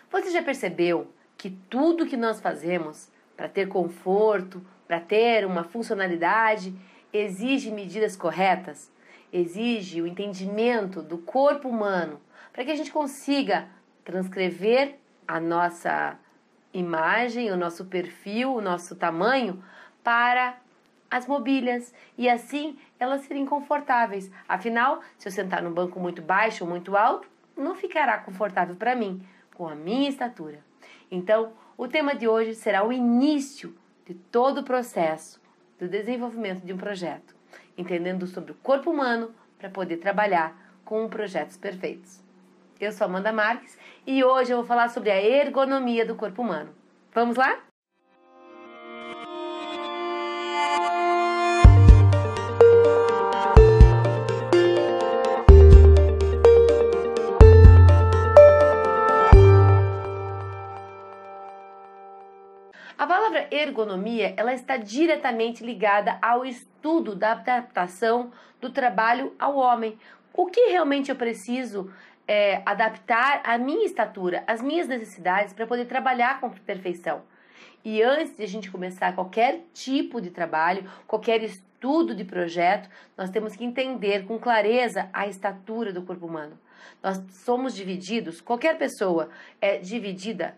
Você já percebeu que tudo que nós fazemos para ter conforto, para ter uma funcionalidade, exige medidas corretas? Exige o entendimento do corpo humano para que a gente consiga transcrever a nossa imagem, o nosso perfil, o nosso tamanho para as mobílias e assim elas serem confortáveis. Afinal, se eu sentar num banco muito baixo ou muito alto, não ficará confortável para mim, com a minha estatura. Então, o tema de hoje será o início de todo o processo do desenvolvimento de um projeto, entendendo sobre o corpo humano para poder trabalhar com projetos perfeitos. Eu sou Amanda Marques e hoje eu vou falar sobre a ergonomia do corpo humano. Vamos lá? A palavra ergonomia, ela está diretamente ligada ao estudo da adaptação do trabalho ao homem. O que realmente eu preciso adaptar à minha estatura, às minhas necessidades para poder trabalhar com perfeição. E antes de a gente começar qualquer tipo de trabalho, qualquer estudo de projeto, nós temos que entender com clareza a estatura do corpo humano. Nós somos divididos, qualquer pessoa é dividida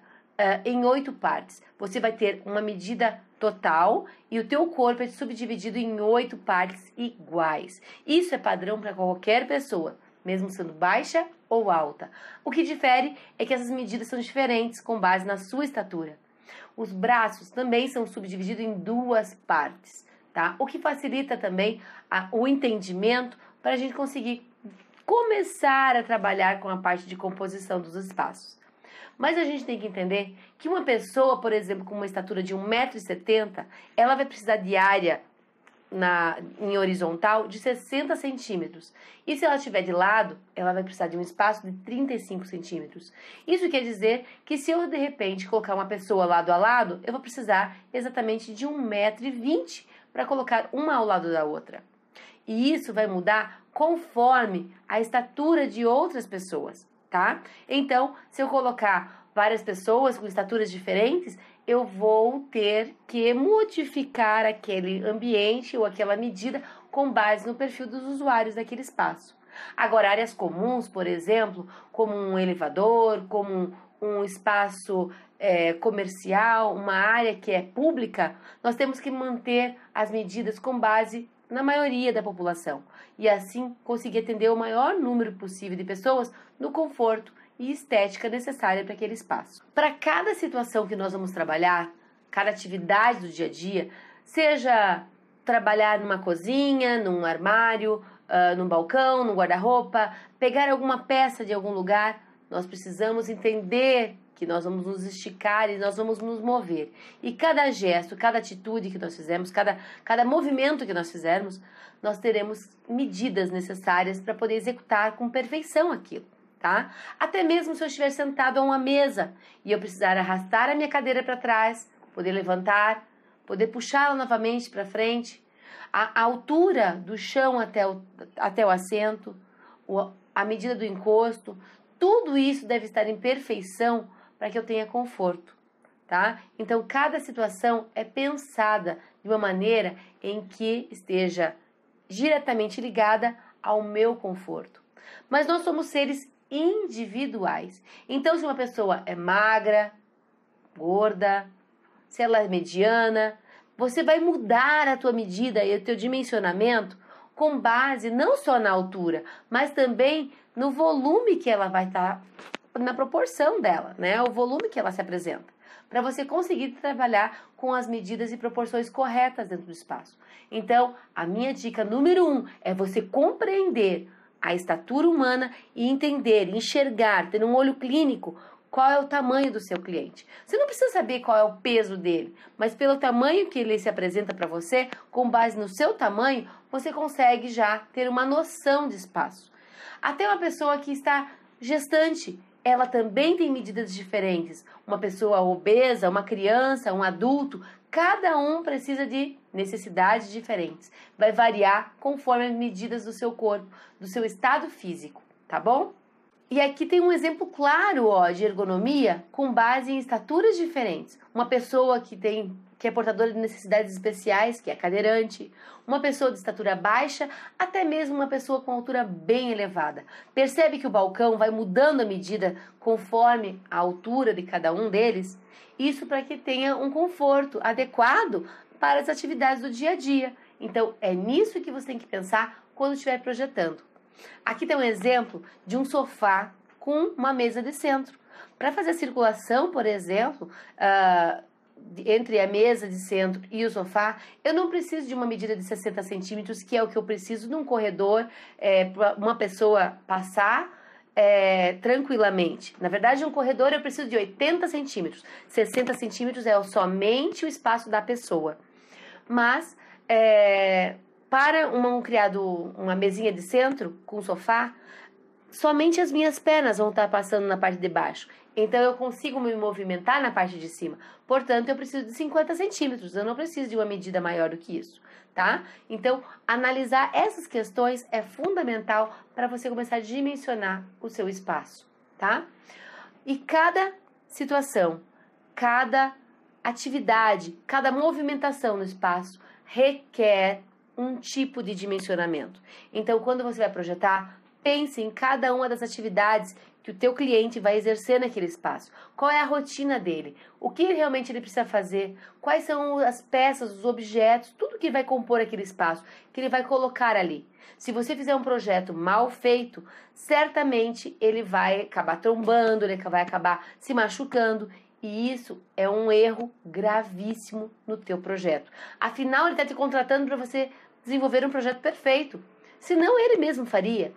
em 8 partes. Você vai ter uma medida total e o teu corpo é subdividido em 8 partes iguais. Isso é padrão para qualquer pessoa, mesmo sendo baixa ou alta. O que difere é que essas medidas são diferentes com base na sua estatura. Os braços também são subdivididos em 2 partes, tá? O que facilita também o entendimento para a gente conseguir começar a trabalhar com a parte de composição dos espaços. Mas a gente tem que entender que uma pessoa, por exemplo, com uma estatura de 1,70 m, ela vai precisar de área em horizontal de 60 centímetros. E se ela estiver de lado, ela vai precisar de um espaço de 35 centímetros. Isso quer dizer que se eu, de repente, colocar uma pessoa lado a lado, eu vou precisar exatamente de 1,20 m para colocar uma ao lado da outra. E isso vai mudar conforme a estatura de outras pessoas, tá? Então, se eu colocar várias pessoas com estaturas diferentes, eu vou ter que modificar aquele ambiente ou aquela medida com base no perfil dos usuários daquele espaço. Agora, áreas comuns, por exemplo, como um elevador, como um espaço comercial, uma área que é pública, nós temos que manter as medidas com base na maioria da população e assim conseguir atender o maior número possível de pessoas no conforto e estética necessária para aquele espaço. Para cada situação que nós vamos trabalhar, cada atividade do dia a dia, seja trabalhar numa cozinha, num armário, num balcão, num guarda-roupa, pegar alguma peça de algum lugar, nós precisamos entender que nós vamos nos esticar e nós vamos nos mover. E cada gesto, cada atitude que nós fizermos, cada movimento que nós fizermos, nós teremos medidas necessárias para poder executar com perfeição aquilo, tá? Até mesmo se eu estiver sentado a uma mesa e eu precisar arrastar a minha cadeira para trás, poder levantar, poder puxá-la novamente para frente, a altura do chão até o assento, a medida do encosto, tudo isso deve estar em perfeição para que eu tenha conforto, tá? Então, cada situação é pensada de uma maneira em que esteja diretamente ligada ao meu conforto. Mas nós somos seres individuais. Então, se uma pessoa é magra, gorda, se ela é mediana, você vai mudar a tua medida e o teu dimensionamento com base não só na altura, mas também no volume que ela vai estar, na proporção dela, né? O volume que ela se apresenta, para você conseguir trabalhar com as medidas e proporções corretas dentro do espaço. Então, a minha dica número 1 é você compreender a estatura humana e entender, enxergar, ter um olho clínico qual é o tamanho do seu cliente. Você não precisa saber qual é o peso dele, mas pelo tamanho que ele se apresenta para você, com base no seu tamanho, você consegue já ter uma noção de espaço. Até uma pessoa que está gestante, ela também tem medidas diferentes. Uma pessoa obesa, uma criança, um adulto, cada um precisa de necessidades diferentes. Vai variar conforme as medidas do seu corpo, do seu estado físico, tá bom? E aqui tem um exemplo claro, ó, de ergonomia com base em estaturas diferentes. Uma pessoa que é portadora de necessidades especiais, que é cadeirante, uma pessoa de estatura baixa, até mesmo uma pessoa com altura bem elevada. Percebe que o balcão vai mudando a medida conforme a altura de cada um deles? Isso para que tenha um conforto adequado para as atividades do dia a dia. Então, é nisso que você tem que pensar quando estiver projetando. Aqui tem um exemplo de um sofá com uma mesa de centro. Para fazer a circulação, por exemplo, entre a mesa de centro e o sofá, eu não preciso de uma medida de 60 centímetros, que é o que eu preciso num corredor, para uma pessoa passar tranquilamente. Na verdade, um corredor eu preciso de 80 centímetros. 60 centímetros é somente o espaço da pessoa. Mas, para uma mesinha de centro com sofá, somente as minhas pernas vão estar passando na parte de baixo. Então, eu consigo me movimentar na parte de cima. Portanto, eu preciso de 50 centímetros. Eu não preciso de uma medida maior do que isso, tá? Então, analisar essas questões é fundamental para você começar a dimensionar o seu espaço, tá? E cada situação, cada atividade, cada movimentação no espaço requer um tipo de dimensionamento. Então, quando você vai projetar, pense em cada uma das atividades que o teu cliente vai exercer naquele espaço. Qual é a rotina dele? O que realmente ele precisa fazer? Quais são as peças, os objetos, tudo que vai compor aquele espaço, que ele vai colocar ali. Se você fizer um projeto mal feito, certamente ele vai acabar trombando, ele vai acabar se machucando. E isso é um erro gravíssimo no teu projeto. Afinal, ele está te contratando para você desenvolver um projeto perfeito. Senão, ele mesmo faria,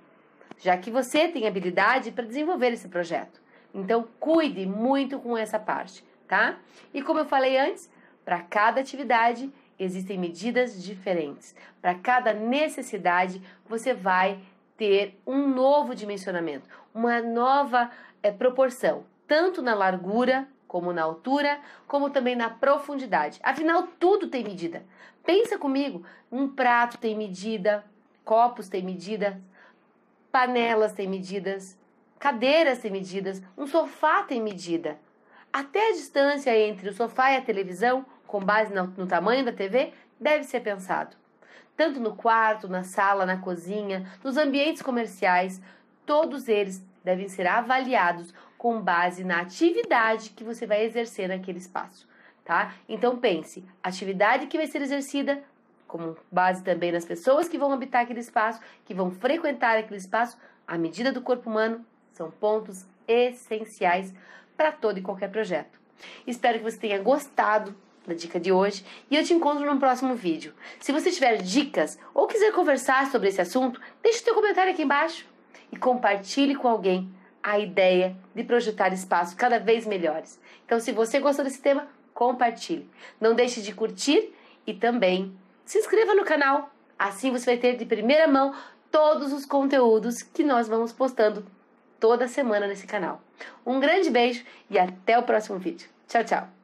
já que você tem habilidade para desenvolver esse projeto. Então, cuide muito com essa parte, tá? E como eu falei antes, para cada atividade existem medidas diferentes. Para cada necessidade, você vai ter um novo dimensionamento, uma nova proporção, tanto na largura, como na altura, como também na profundidade. Afinal, tudo tem medida. Pensa comigo, um prato tem medida, copos tem medida, panelas têm medidas, cadeiras têm medidas, um sofá tem medida. Até a distância entre o sofá e a televisão, com base no tamanho da TV, deve ser pensado. Tanto no quarto, na sala, na cozinha, nos ambientes comerciais, todos eles devem ser avaliados com base na atividade que você vai exercer naquele espaço, tá? Então pense, atividade que vai ser exercida, como base também nas pessoas que vão habitar aquele espaço, que vão frequentar aquele espaço, a medida do corpo humano são pontos essenciais para todo e qualquer projeto. Espero que você tenha gostado da dica de hoje e eu te encontro no próximo vídeo. Se você tiver dicas ou quiser conversar sobre esse assunto, deixe o seu comentário aqui embaixo e compartilhe com alguém a ideia de projetar espaços cada vez melhores. Então, se você gostou desse tema, compartilhe. Não deixe de curtir e também se inscreva no canal. Assim você vai ter de primeira mão todos os conteúdos que nós vamos postando toda semana nesse canal. Um grande beijo e até o próximo vídeo. Tchau, tchau!